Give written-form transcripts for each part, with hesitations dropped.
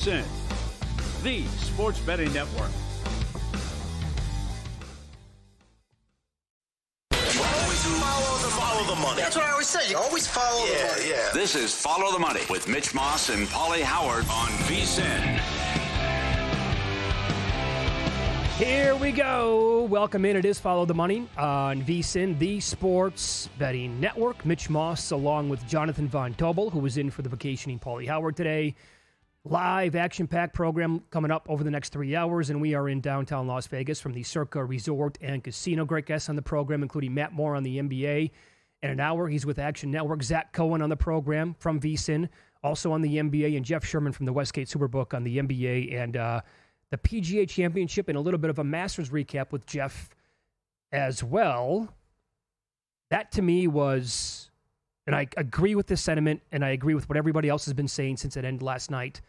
VSiN, the sports betting network. Follow the money. That's what I always say. You always follow the money. Yeah. This is Follow the Money with Mitch Moss and Paulie Howard on VSiN. Here we go. Welcome in. It is Follow the Money on VSiN, the sports betting network. Mitch Moss along with Jonathan Von Tobel, who was in for the vacationing Paulie Howard today. Live action-packed program coming up over the next 3 hours, and we are in downtown Las Vegas from the Circa Resort and Casino. Great guests on the program, including Matt Moore on the NBA. In an hour, he's with Action Network. Zach Cohen on the program from VSiN, also on the NBA, and Jeff Sherman from the Westgate Superbook on the NBA and the PGA Championship, and a little bit of a Masters recap with Jeff as well. That, to me, was, and I agree with this sentiment, and I agree with what everybody else has been saying since it ended last night.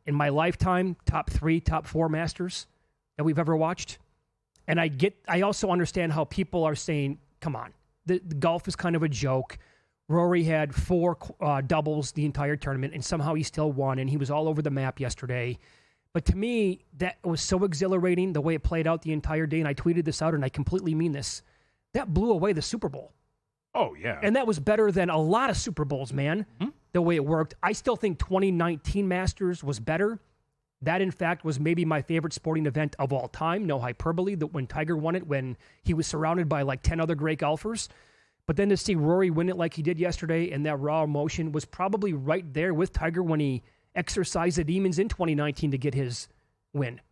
In my lifetime, top 3, top 4 Masters that we've ever watched. And I also understand how people are saying, come on, the golf is kind of a joke. Rory had 4 doubles the entire tournament, and somehow he still won, and he was all over the map yesterday. But to me, that was so exhilarating, the way it played out the entire day, and I tweeted this out, and I completely mean this. That blew away the Super Bowl. Oh, yeah. And that was better than a lot of Super Bowls, man, the way it worked. I still think 2019 Masters was better. That, in fact, was maybe my favorite sporting event of all time. No hyperbole, that when Tiger won it, when he was surrounded by like 10 other great golfers. But then to see Rory win it like he did yesterday, and that raw emotion was probably right there with Tiger when he exercised the demons in 2019 to get his win.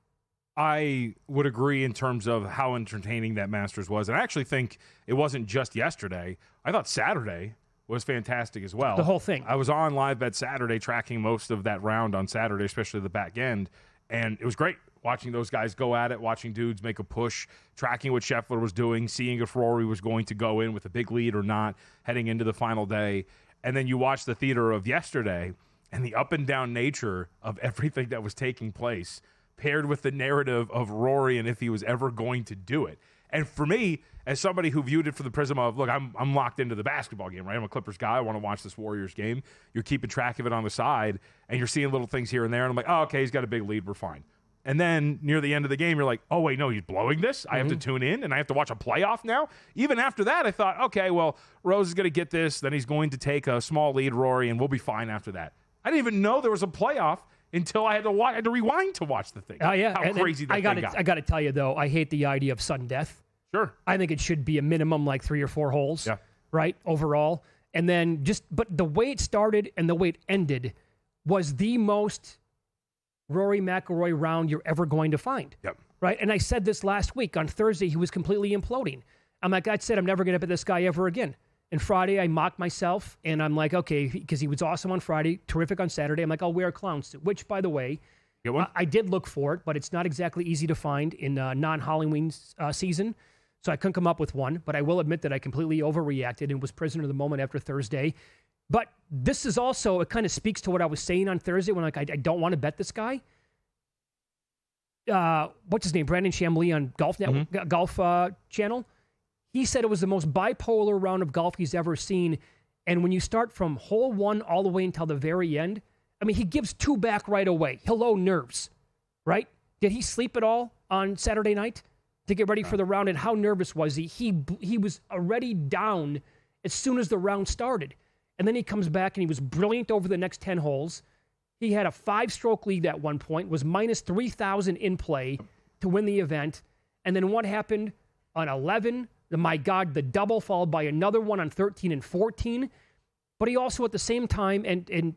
I would agree in terms of how entertaining that Masters was. And I actually think it wasn't just yesterday. I thought Saturday was fantastic as well. The whole thing. I was on live bet Saturday tracking most of that round on Saturday, especially the back end. And it was great watching those guys go at it, watching dudes make a push, tracking what Scheffler was doing, seeing if Rory was going to go in with a big lead or not heading into the final day. And then you watch the theater of yesterday and the up and down nature of everything that was taking place, paired with the narrative of Rory and if he was ever going to do it. And for me, as somebody who viewed it from the prism of, look, I'm locked into the basketball game, right? I'm a Clippers guy. I want to watch this Warriors game. You're keeping track of it on the side, and you're seeing little things here and there. And I'm like, oh, okay, he's got a big lead. We're fine. And then near the end of the game, you're like, oh, wait, no, he's blowing this. I have to tune in, and I have to watch a playoff now. Even after that, I thought, okay, well, Rose is going to get this. Then he's going to take a small lead, Rory, and we'll be fine after that. I didn't even know there was a playoff until I had to rewind to watch the thing. Oh, yeah. How crazy that thing got. I got to tell you, though, I hate the idea of sudden death. Sure. I think it should be a minimum like 3 or 4 holes, right, overall. And then but the way it started and the way it ended was the most Rory McIlroy round you're ever going to find. Yep. Right? And I said this last week. On Thursday, he was completely imploding. I'm like, I said, I'm never going to bet this guy ever again. And Friday, I mocked myself, and I'm like, okay, because he was awesome on Friday, terrific on Saturday. I'm like, I'll wear a clown suit, which, by the way, I did look for it, but it's not exactly easy to find in non-Halloween season. So I couldn't come up with one, but I will admit that I completely overreacted and was prisoner of the moment after Thursday. But this is also, it kind of speaks to what I was saying on Thursday when like I don't want to bet this guy. What's his name? Brandon Chambly on Golf Network, Golf Channel. He said it was the most bipolar round of golf he's ever seen. And when you start from hole 1 all the way until the very end, I mean, he gives 2 back right away. Hello, nerves, right? Did he sleep at all on Saturday night to get ready for the round? And how nervous was he? He was already down as soon as the round started. And then he comes back and he was brilliant over the next 10 holes. He had a 5-stroke lead at one point, was minus 3,000 in play to win the event. And then what happened on 11? My God, the double followed by another one on 13 and 14. But he also at the same time, and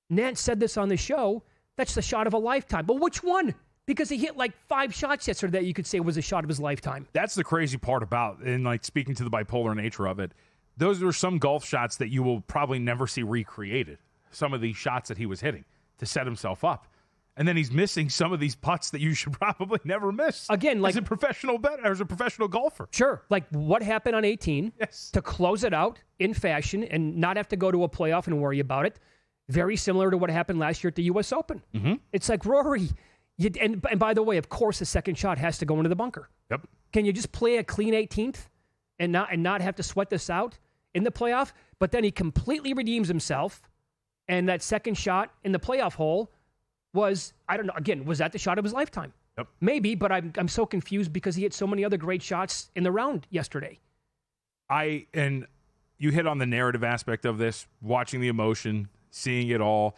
Nance said this on the show, that's the shot of a lifetime. But which one? Because he hit like 5 shots yesterday that you could say was a shot of his lifetime. That's the crazy part about, and like speaking to the bipolar nature of it, those are some golf shots that you will probably never see recreated. Some of these shots that he was hitting to set himself up. And then he's missing some of these putts that you should probably never miss. Again, like as a professional bettor, as a professional golfer. Sure. Like what happened on 18 to close it out in fashion and not have to go to a playoff and worry about it. Very similar to what happened last year at the U.S. Open. It's like, Rory, and by the way, of course, the second shot has to go into the bunker. Yep. Can you just play a clean 18th and not have to sweat this out in the playoff? But then he completely redeems himself And that second shot in the playoff hole was, I don't know, again, was that the shot of his lifetime? Yep. Maybe, but I'm so confused because he hit so many other great shots in the round yesterday. And you hit on the narrative aspect of this, watching the emotion, seeing it all.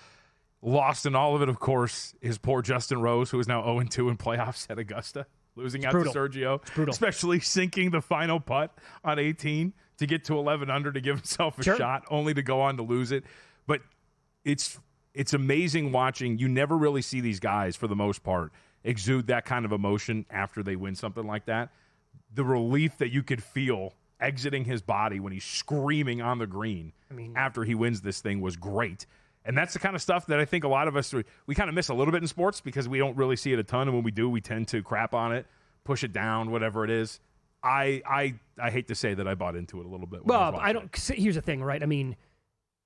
Lost in all of it, of course, is poor Justin Rose, who is now 0-2 in playoffs at Augusta, losing out to Sergio, especially sinking the final putt on 18 to get to 11 under to give himself a shot, only to go on to lose it. But it's amazing watching. You never really see these guys, for the most part, exude that kind of emotion after they win something like that. The relief that you could feel exiting his body when he's screaming on the green after he wins this thing was great. And that's the kind of stuff that I think a lot of us, we kind of miss a little bit in sports because we don't really see it a ton. And when we do, we tend to crap on it, push it down, whatever it is. I hate to say that I bought into it a little bit. Well, I don't. Here's the thing, right? I mean,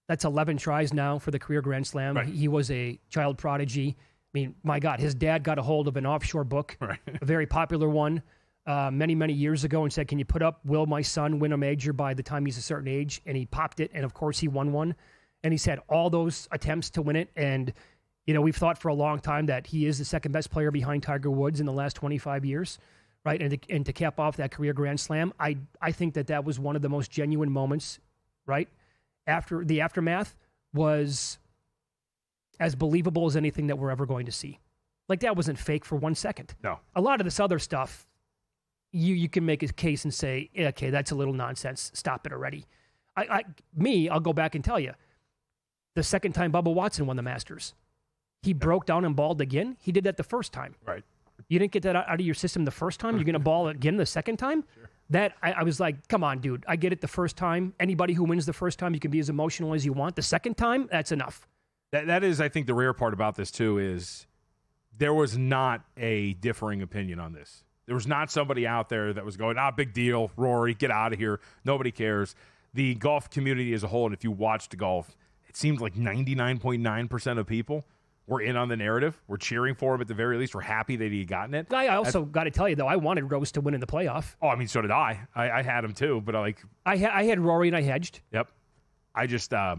that's 11 tries now for the career Grand Slam. Right. He was a child prodigy. I mean, my God, his dad got a hold of an offshore book, a very popular one, many, many years ago and said, can you put up, will my son win a major by the time he's a certain age? And he popped it, and of course he won one. And he's had all those attempts to win it. And, you know, we've thought for a long time that he is the second best player behind Tiger Woods in the last 25 years, right? And to cap off that career Grand Slam, I think that was one of the most genuine moments, right? After the aftermath was as believable as anything that we're ever going to see. Like, that wasn't fake for 1 second. No. A lot of this other stuff, you can make a case and say, okay, that's a little nonsense. Stop it already. I'll go back and tell you. The second time Bubba Watson won the Masters, he broke down and balled again. He did that the first time. Right. You didn't get that out of your system the first time. You're going to ball again the second time? Sure. That, I was like, come on, dude. I get it the first time. Anybody who wins the first time, you can be as emotional as you want. The second time, that's enough. That is, I think, the rare part about this, too, is there was not a differing opinion on this. There was not somebody out there that was going, big deal, Rory, get out of here. Nobody cares. The golf community as a whole, and if you watched golf, it seemed like 99.9% of people were in on the narrative. We're cheering for him at the very least. We're happy that he had gotten it. I also got to tell you, though, I wanted Rose to win in the playoff. Oh, I mean, so did I. I had him, too, but I had Rory and I hedged. Yep. I just, I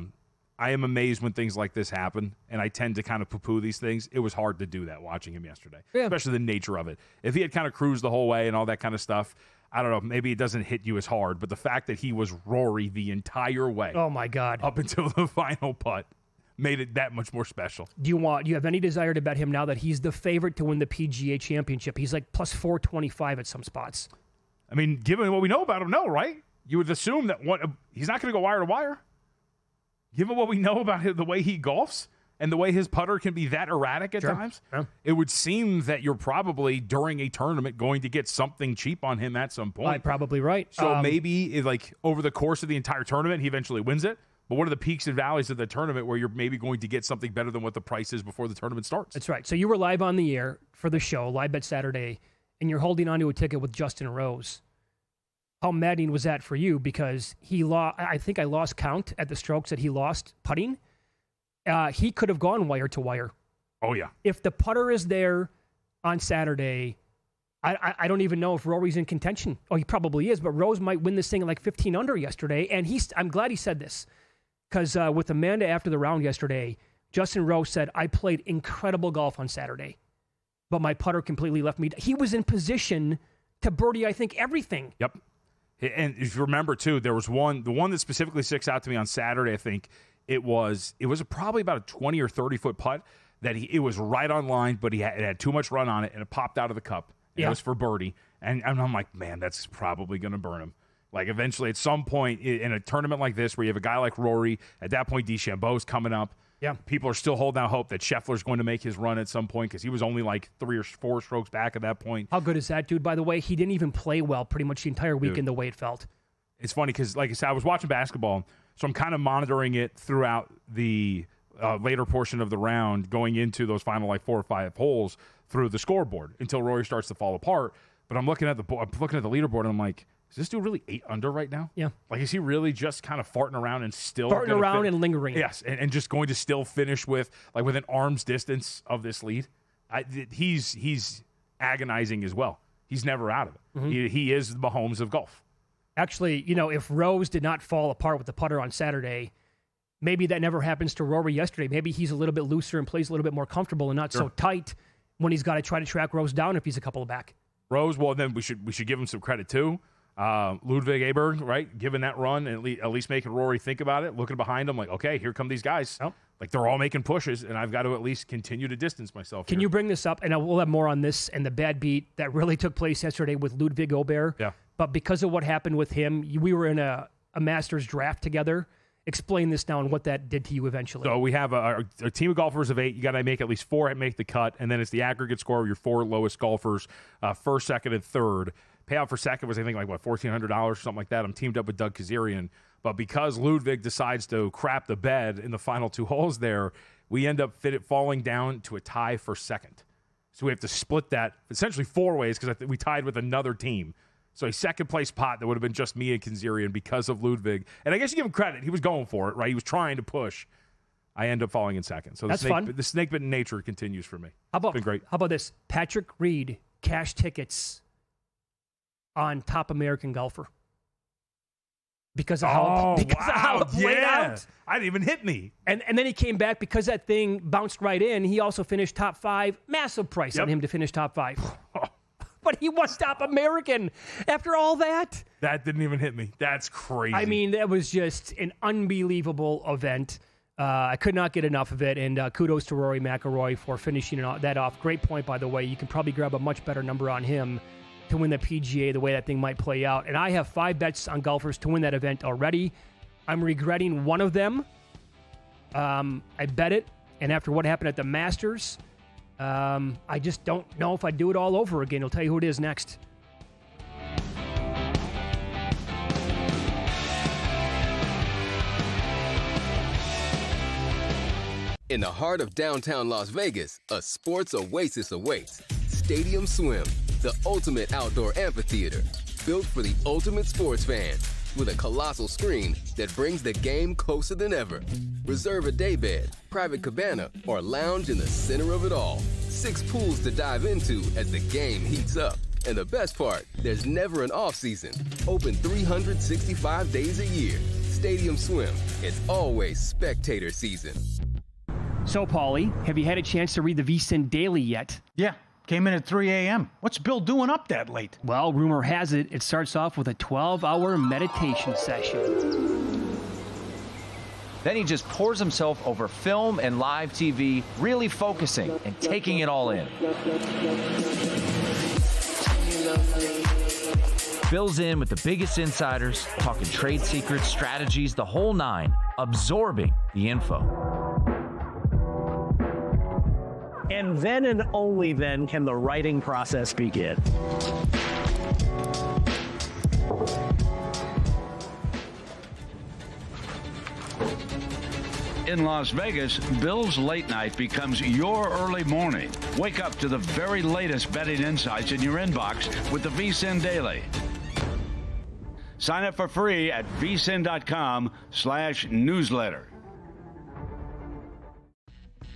am amazed when things like this happen, and I tend to kind of poo-poo these things. It was hard to do that watching him yesterday, especially the nature of it. If he had kind of cruised the whole way and all that kind of stuff, I don't know, maybe it doesn't hit you as hard, but the fact that he was Rory the entire way. Oh, my God. Up until the final putt made it that much more special. Do you have any desire to bet him now that he's the favorite to win the PGA Championship? He's like plus 425 at some spots. I mean, given what we know about him, no, right? You would assume that he's not going to go wire to wire. Given what we know about the way he golfs and the way his putter can be that erratic at times, it would seem that you're probably, during a tournament, going to get something cheap on him at some point. Probably right. So maybe, over the course of the entire tournament, he eventually wins it. But what are the peaks and valleys of the tournament where you're maybe going to get something better than what the price is before the tournament starts? That's right. So you were live on the air for the show, Live Bet Saturday, and you're holding onto a ticket with Justin Rose. How maddening was that for you? Because I think I lost count at the strokes that he lost putting. He could have gone wire to wire. Oh, yeah. If the putter is there on Saturday, I don't even know if Rory's in contention. Oh, he probably is, but Rose might win this thing at like 15 under yesterday. And I'm glad he said this, because with Amanda after the round yesterday, Justin Rose said, I played incredible golf on Saturday, but my putter completely left me. He was in position to birdie, I think, everything. Yep. And if you remember, too, there was the one that specifically sticks out to me on Saturday, I think, it was probably about a 20 or 30-foot putt that it was right on line, but it had too much run on it, and it popped out of the cup. It was for birdie. And I'm like, man, that's probably going to burn him. Like, eventually, at some point in a tournament like this where you have a guy like Rory, at that point, DeChambeau's coming up. Yeah. People are still holding out hope that Scheffler's going to make his run at some point because he was only like 3 or 4 strokes back at that point. How good is that, dude? By the way, he didn't even play well pretty much the entire weekend the way it felt. It's funny because, like I said, I was watching basketball, so I'm kind of monitoring it throughout the later portion of the round going into those final 4 or 5 holes through the scoreboard until Rory starts to fall apart. But I'm looking at the leaderboard, and I'm like, is this dude really 8 under right now? Yeah. Like, is he really just kind of farting around and still and lingering? Yes, and just going to still finish with within arm's distance of this lead? He's agonizing as well. He's never out of it. Mm-hmm. He is the Mahomes of golf. Actually, if Rose did not fall apart with the putter on Saturday, maybe that never happens to Rory yesterday. Maybe he's a little bit looser and plays a little bit more comfortable and not so tight when he's got to try to track Rose down if he's a couple back. Rose, well, then we should give him some credit too. Ludwig Aberg, right, giving that run and at least making Rory think about it, looking behind him like, okay, here come these guys. Oh. Like they're all making pushes, and I've got to at least continue to distance myself. Can you bring this up? And we'll have more on this and the bad beat that really took place yesterday with Ludwig Aberg. Yeah. But because of what happened with him, we were in a Masters draft together. Explain this now and what that did to you eventually. So we have a team of golfers of 8. You got to make at least 4 make the cut, and then it's the aggregate score of your 4 lowest golfers, first, second, and third. Payout for second was, I think, like, $1,400, something like that. I'm teamed up with Doug Kazarian. But because Ludwig decides to crap the bed in the final 2 holes there, we end up falling down to a tie for second. So we have to split that essentially 4 ways because we tied with another team. So a second-place pot that would have been just me and Kazarian because of Ludwig. And I guess you give him credit. He was going for it, right? He was trying to push. I end up falling in second. So that's fun. The snake-bitten nature continues for me. It's been great. How about this? Patrick Reed, cash tickets on top American golfer. Because of how it played out. It didn't even hit me. And then he came back because that thing bounced right in. He also finished top 5. Massive price on him to finish top 5. But he was top American after all that. That didn't even hit me. That's crazy. I mean, that was just an unbelievable event. I could not get enough of it. And kudos to Rory McIlroy for finishing that off. Great point, by the way. You can probably grab a much better number on him to win the PGA the way that thing might play out. And I have 5 bets on golfers to win that event already. I'm regretting one of them. I bet it. And after what happened at the Masters, I just don't know if I'd do it all over again. I'll tell you who it is next. In the heart of downtown Las Vegas, a sports oasis awaits. Stadium Swim, the ultimate outdoor amphitheater, built for the ultimate sports fan, with a colossal screen that brings the game closer than ever. Reserve a daybed, private cabana, or lounge in the center of it all. 6 pools to dive into as the game heats up. And the best part, there's never an off-season. Open 365 days a year. Stadium Swim, it's always spectator season. So, Paulie, have you had a chance to read the VSiN Daily yet? Yeah. Came in at 3 a.m. What's Bill doing up that late? Well, rumor has it, it starts off with a 12-hour meditation session. Then he just pours himself over film and live TV, really focusing and taking it all in. Bill's in with the biggest insiders, talking trade secrets, strategies, the whole 9, absorbing the info. And then and only then can the writing process begin. In Las Vegas, Bill's late night becomes your early morning. Wake up to the very latest betting insights in your inbox with the VSiN Daily. Sign up for free at vsin.com/newsletter.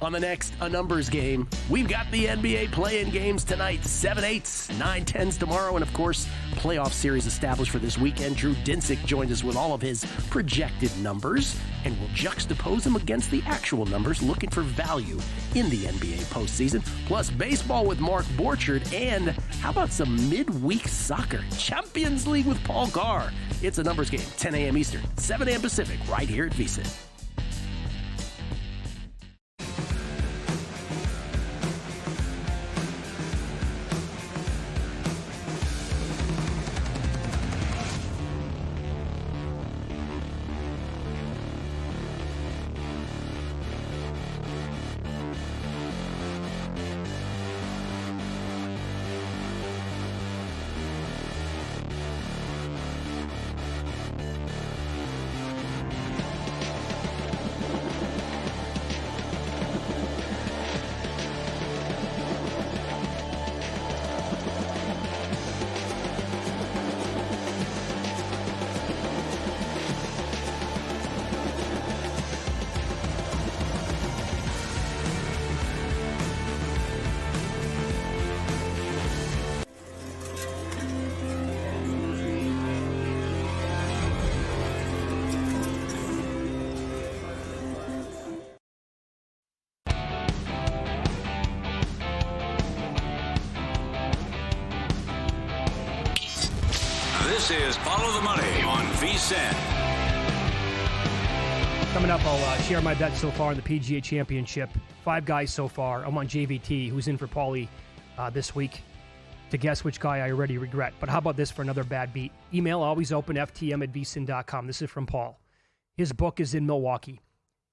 On the next A Numbers Game, we've got the NBA play-in games tonight, 7-8s, 9-10s tomorrow, and of course, playoff series established for this weekend. Drew Dinsick joined us with all of his projected numbers, and we'll juxtapose them against the actual numbers, looking for value in the NBA postseason. Plus, baseball with Mark Borchard, and how about some midweek soccer? Champions League with Paul Carr. It's A Numbers Game, 10 a.m. Eastern, 7 a.m. Pacific, right here at VSiN. This is Follow the Money on VSiN. Coming up, I'll share my bets so far in the PGA Championship. 5 guys so far. I'm on JVT, who's in for Paulie this week, to guess which guy I already regret. But how about this for another bad beat? Email always open, ftm@vsin.com. This is from Paul. His book is in Milwaukee.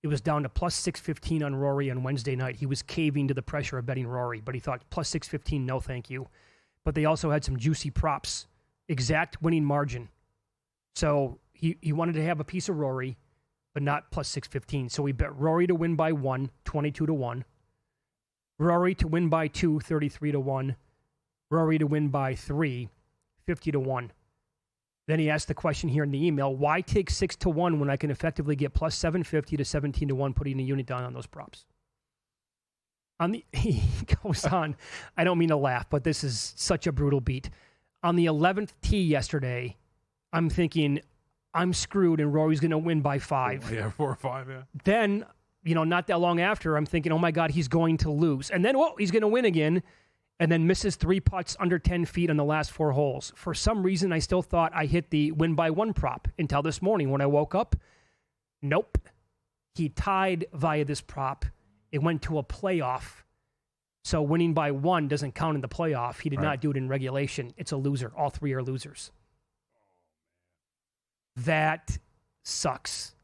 It was down to plus 615 on Rory on Wednesday night. He was caving to the pressure of betting Rory, but he thought plus 615, no thank you. But they also had some juicy props. Exact winning margin. So he wanted to have a piece of Rory, but not plus 615. So we bet Rory to win by 1, 22-1. Rory to win by 2, 33-1. Rory to win by 3, 50-1. Then he asked the question here in the email, why take 6-1 when I can effectively get plus 750 to 17-1 putting a unit down on those props? He goes on, I don't mean to laugh, but this is such a brutal beat. On the 11th tee yesterday, I'm thinking, I'm screwed and Rory's going to win by 5. Yeah, 4 or 5, yeah. Then, not that long after, I'm thinking, oh my God, he's going to lose. And then, he's going to win again, and then misses 3 putts under 10 feet on the last 4 holes. For some reason, I still thought I hit the win by 1 prop until this morning when I woke up. Nope. He tied via this prop. It went to a playoff. So winning by 1 doesn't count in the playoff. He did not do it in regulation. It's a loser. All 3 are losers. That sucks.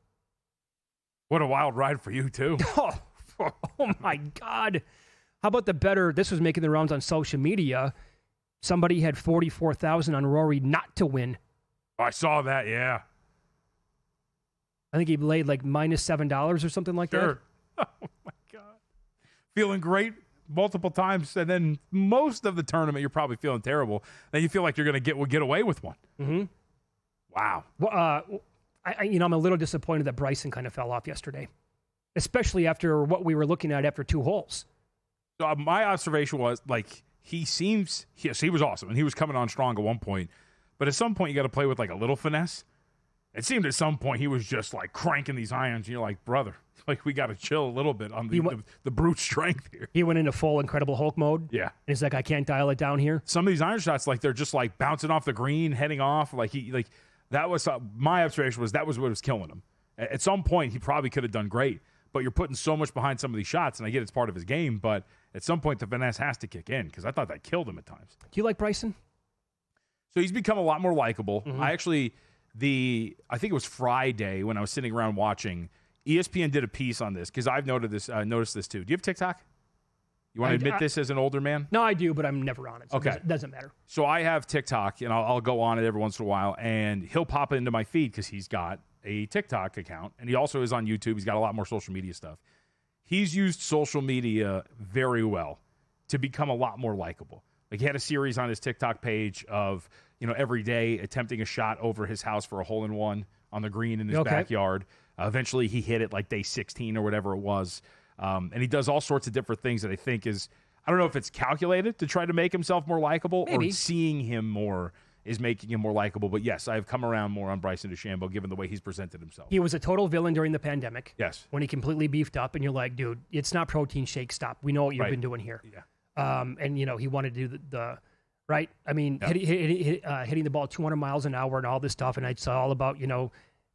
What a wild ride for you, too. Oh my God. How about the better? This was making the rounds on social media. Somebody had 44,000 on Rory not to win. I saw that, yeah. I think he laid like minus $7 or something like that. Oh my God. Feeling great multiple times, and then most of the tournament you're probably feeling terrible. Then you feel like you're going to get away with one. Mm-hmm. Wow. Well, I'm a little disappointed that Bryson kind of fell off yesterday, especially after what we were looking at after 2 holes. So my observation was, he was awesome, and he was coming on strong at one point. But at some point, you got to play with, a little finesse. It seemed at some point he was just, cranking these irons, and you're like, brother, we got to chill a little bit on the brute strength here. He went into full Incredible Hulk mode. Yeah. And he's like, I can't dial it down here. Some of these iron shots, they're just, bouncing off the green, heading off. That was my observation was that was what was killing him. At some point, he probably could have done great, but you're putting so much behind some of these shots, and I get it's part of his game, but at some point, the finesse has to kick in because I thought that killed him at times. Do you like Bryson? So he's become a lot more likable. Mm-hmm. I think it was Friday when I was sitting around watching, ESPN did a piece on this because I've noticed this too. Do you have TikTok? You want to admit this as an older man? No, I do, but I'm never on it. So okay. It doesn't matter. So I have TikTok, and I'll go on it every once in a while, and he'll pop it into my feed because he's got a TikTok account, and he also is on YouTube. He's got a lot more social media stuff. He's used social media very well to become a lot more likable. He had a series on his TikTok page of, every day attempting a shot over his house for a hole-in-one on the green in his backyard. Eventually, he hit it day 16 or whatever it was. And he does all sorts of different things that I think is, I don't know if it's calculated to try to make himself more likable or seeing him more is making him more likable. But yes, I've come around more on Bryson DeChambeau given the way he's presented himself. He was a total villain during the pandemic. Yes. When he completely beefed up and you're like, dude, it's not protein shake. Stop. We know what you've been doing here. Yeah. And, he wanted to do the right. I mean, hitting the ball 200 miles an hour and all this stuff. And it's all about,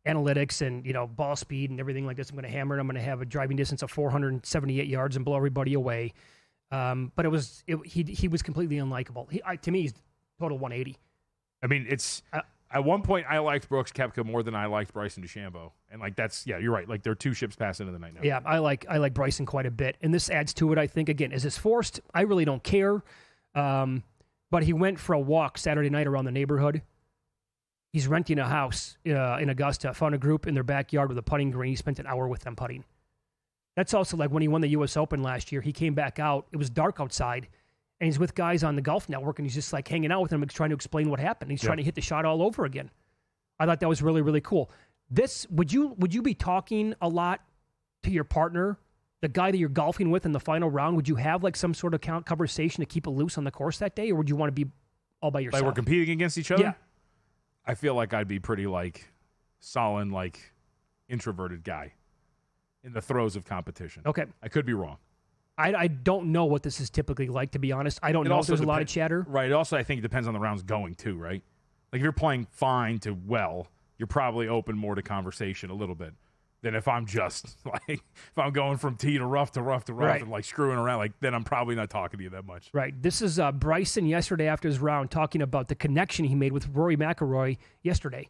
analytics and, ball speed and everything like this. I'm going to hammer it. I'm going to have a driving distance of 478 yards and blow everybody away. But he was completely unlikable. To me, he's total 180. I mean, it's at one point I liked Brooks Koepka more than I liked Bryson DeChambeau, and you're right. There are 2 ships passing in the night now. Yeah, I like Bryson quite a bit, and this adds to it. I think again, is this forced? I really don't care. But he went for a walk Saturday night around the neighborhood. He's renting a house in Augusta. Found a group in their backyard with a putting green. He spent an hour with them putting. That's also like when he won the U.S. Open last year. He came back out. It was dark outside. And he's with guys on the Golf Network, and he's just hanging out with them, trying to explain what happened. He's trying to hit the shot all over again. I thought that was really, really cool. Would you be talking a lot to your partner, the guy that you're golfing with in the final round? Would you have some sort of conversation to keep it loose on the course that day, or would you want to be all by yourself? We're competing against each other? Yeah. I feel like I'd be pretty solid, introverted guy in the throes of competition. Okay. I could be wrong. I don't know what this is typically like, to be honest. I don't know if there's a lot of chatter. Right. Also, I think it depends on the rounds going, too, right? Like if you're playing fine to well, you're probably open more to conversation a little bit than if I'm just like, if I'm going from tee to rough to rough to rough Right. and like screwing around, like then I'm probably not talking to you that much. Right. This is Bryson yesterday after his round talking about the connection he made with Rory McIlroy yesterday.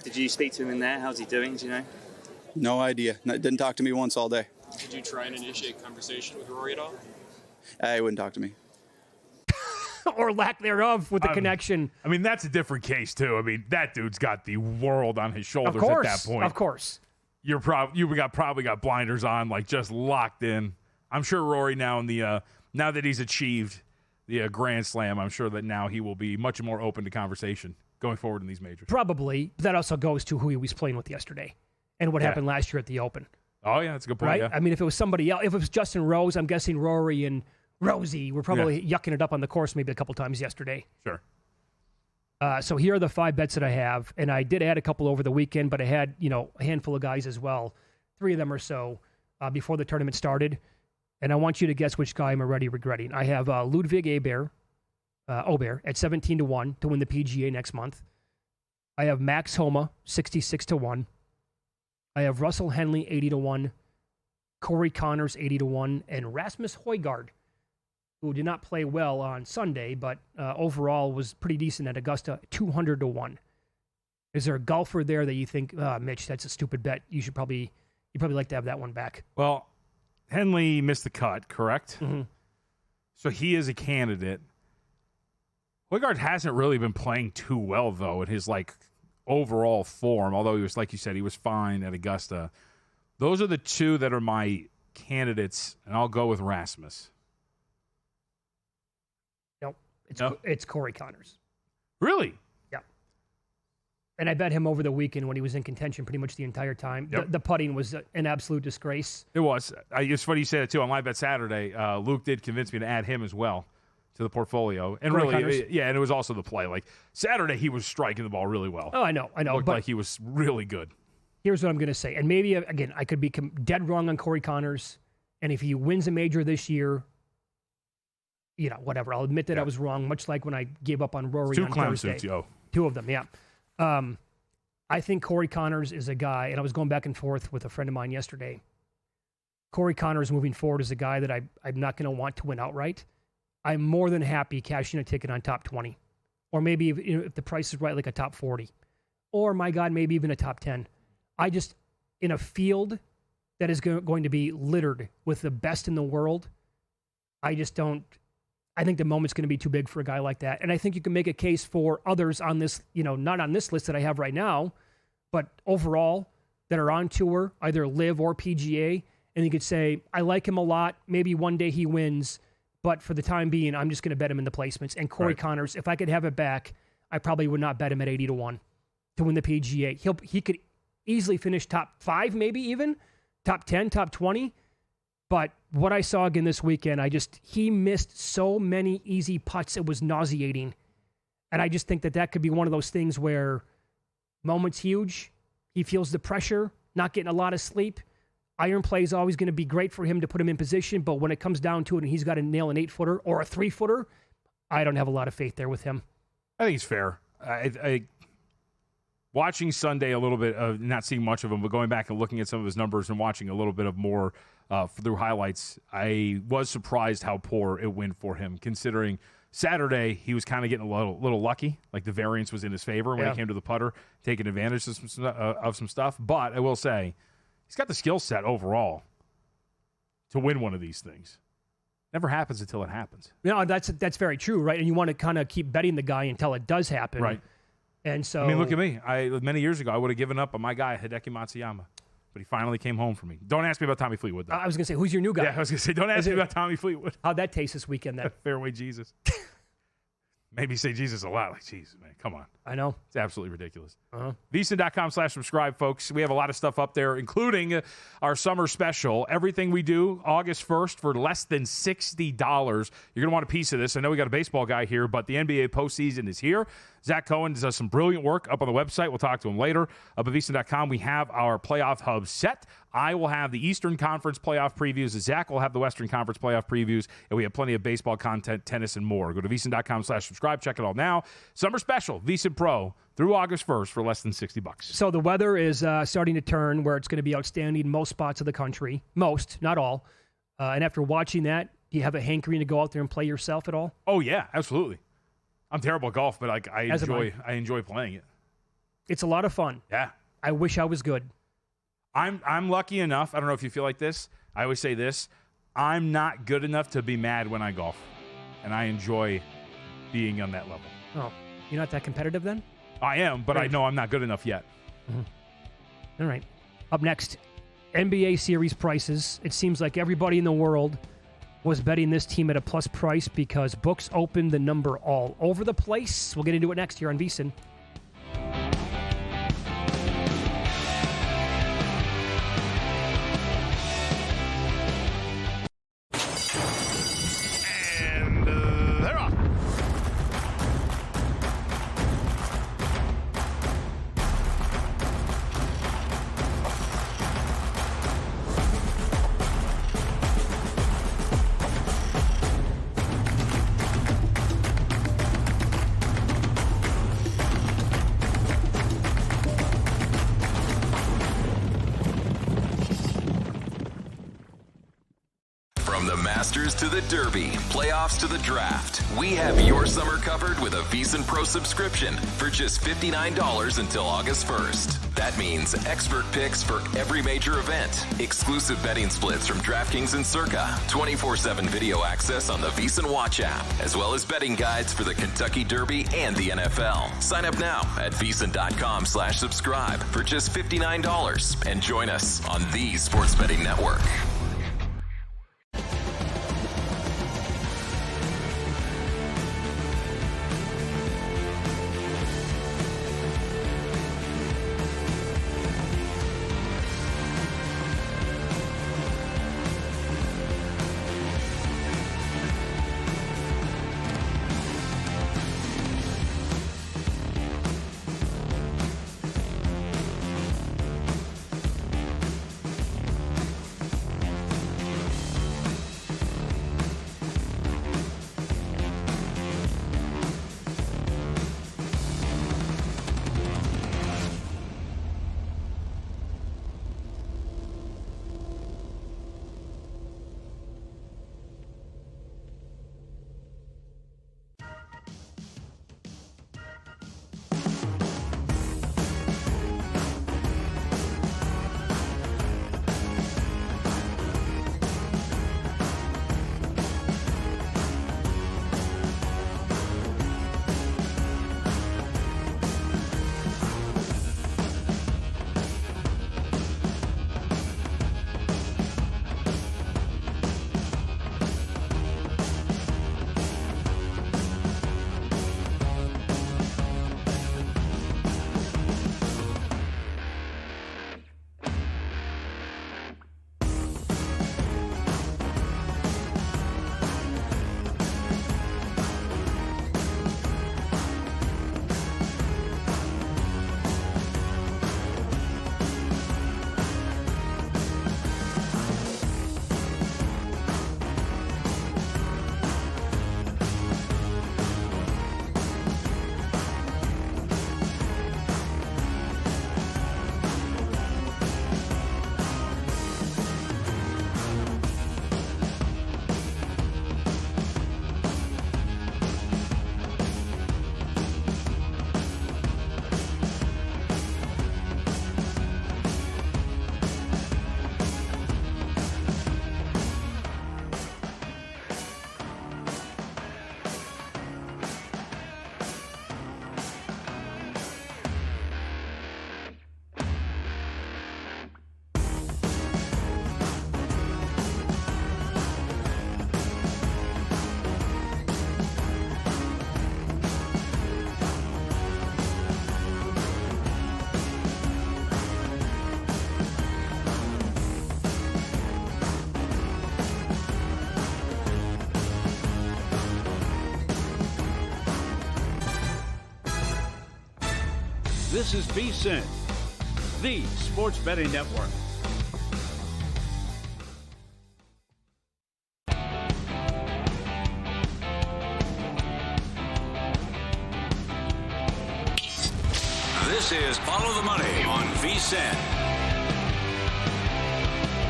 Did you speak to him in there? How's he doing? Do you know? No idea. Didn't talk to me once all day. Did you try and initiate conversation with Rory at all? He wouldn't talk to me. Or lack thereof with the connection. I mean, that's a different case too. I mean, that dude's got the world on his shoulders at that point. Of course. You're probably got blinders on, like just locked in. I'm sure Rory now now that he's achieved the Grand Slam, I'm sure that now he will be much more open to conversation going forward in these majors. Probably. But that also goes to who he was playing with yesterday and what happened last year at the Open. Oh, yeah, that's a good point. Right? Yeah. I mean, if it was somebody else, if it was Justin Rose, I'm guessing Rory and Rosie were probably yucking it up on the course maybe a couple times yesterday. Sure. So here are the 5 bets that I have, and I did add a couple over the weekend, but I had a handful of guys as well, 3 of them or so before the tournament started, and I want you to guess which guy I'm already regretting. I have Ludwig Aubert at 17-1 to win the PGA next month. I have Max Homa 66-1. I have Russell Henley 80-1, Corey Connors 80-1, and Rasmus Højgaard, who did not play well on Sunday, but overall was pretty decent at Augusta, 200-1. Is there a golfer there that you think, Mitch, that's a stupid bet? You'd probably like to have that one back. Well, Henley missed the cut, correct? Mm-hmm. So he is a candidate. Højgaard hasn't really been playing too well, though, in his overall form, although he was, like you said, he was fine at Augusta. Those are the 2 that are my candidates, and I'll go with Rasmus. It's Corey Connors. Really? Yeah. And I bet him over the weekend when he was in contention pretty much the entire time. Yep. The putting was an absolute disgrace. It was. It's funny you say that, too. On Live Bet Saturday, Luke did convince me to add him as well to the portfolio. And Corey really, Connors? and it was also the play. Like, Saturday, he was striking the ball really well. Oh, I know. Looked but like he was really good. Here's what I'm going to say. And maybe, again, I could be dead wrong on Corey Connors. And if he wins a major this year, whatever. I'll admit that I was wrong, much like when I gave up on Rory on Thursday. 2 of them, yeah. I think Corey Connors is a guy, and I was going back and forth with a friend of mine yesterday. Corey Connors moving forward is a guy that I'm not going to want to win outright. I'm more than happy cashing a ticket on top 20. Or maybe if the price is right, like a top 40. Or, my God, maybe even a top 10. I just, in a field that is going to be littered with the best in the world, I think the moment's going to be too big for a guy like that. And I think you can make a case for others on this, not on this list that I have right now, but overall that are on tour, either LIV or PGA. And you could say, I like him a lot. Maybe one day he wins. But for the time being, I'm just going to bet him in the placements. And Corey Connors, if I could have it back, I probably would not bet him at 80-1 to win the PGA. He could easily finish top 5, maybe even top 10, top 20. But what I saw again this weekend, he missed so many easy putts. It was nauseating. And I just think that could be one of those things where moment's huge. He feels the pressure, not getting a lot of sleep. Iron play is always going to be great for him to put him in position. But when it comes down to it and he's got to nail an 8-footer or a 3-footer, I don't have a lot of faith there with him. I think it's fair. Watching Sunday a little bit of not seeing much of him, but going back and looking at some of his numbers and watching a little bit of more through highlights, I was surprised how poor it went for him, considering Saturday he was kind of getting a little lucky. Like the variance was in his favor when it came to the putter, taking advantage of some stuff. But I will say, he's got the skill set overall to win one of these things. Never happens until it happens. No, that's very true, right? And you want to kind of keep betting the guy until it does happen. Right. And so, I mean, look at me. Many years ago, I would have given up on my guy, Hideki Matsuyama. But he finally came home for me. Don't ask me about Tommy Fleetwood, though. I was going to say, who's your new guy? Yeah, I was going to say, don't ask me about Tommy Fleetwood. How'd that taste this weekend, then? Fairway Jesus. Maybe say Jesus a lot. Like, Jesus, man, come on. I know. It's absolutely ridiculous. Uh-huh. VSiN.com/subscribe, folks. We have a lot of stuff up there, including our summer special. Everything we do, August 1st, for less than $60. You're going to want a piece of this. I know we got a baseball guy here, but the NBA postseason is here. Zach Cohen does some brilliant work up on the website. We'll talk to him later. Up at VSiN.com, we have our playoff hub set. I will have the Eastern Conference playoff previews. Zach will have the Western Conference playoff previews. And we have plenty of baseball content, tennis, and more. Go to VSiN.com/subscribe. Check it all now. Summer special, VSiN Pro, through August 1st for less than $60. So the weather is starting to turn where it's going to be outstanding in most spots of the country. Most, not all. And after watching that, do you have a hankering to go out there and play yourself at all? Oh, yeah, absolutely. I'm terrible at golf, but I enjoy playing it. It's a lot of fun. Yeah. I wish I was good. I'm lucky enough. I don't know if you feel like this. I always say this. I'm not good enough to be mad when I golf. And I enjoy being on that level. Oh, you're not that competitive then? I am, but Right. I know I'm not good enough yet. Mm-hmm. All right. Up next, NBA series prices. It seems like everybody in the world was betting this team at a plus price because books opened the number all over the place. We'll get into it next here on VSiN. And they're off. From the Masters to the Derby, playoffs to the draft, we have your summer covered with a VSiN Pro subscription for just $59 until August 1st. That means expert picks for every major event, exclusive betting splits from DraftKings and Circa, 24/7 video access on the VSiN Watch app, as well as betting guides for the Kentucky Derby and the NFL. Sign up now at VSiN.com/subscribe for just $59 and join us on the Sports Betting Network. This is VSiN, the sports betting network. This is Follow the Money on VSiN.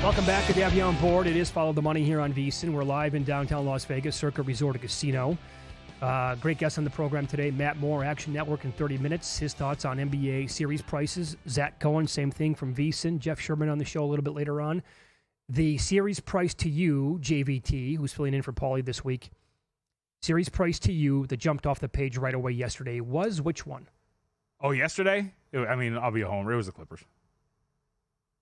Welcome back. Good to have you on board. It is Follow the Money here on VSiN. We're live in downtown Las Vegas, Circa Resort and Casino. Great guest on the program today, Matt Moore, Action Network in 30 minutes. His thoughts on NBA series prices. Zach Cohen, same thing from VSiN. Jeff Sherman on the show a little bit later on. The series price to you, JVT, who's filling in for Paulie this week. Series price to you that jumped off the page right away yesterday was which one? Oh, yesterday? I'll be a homer. It was the Clippers.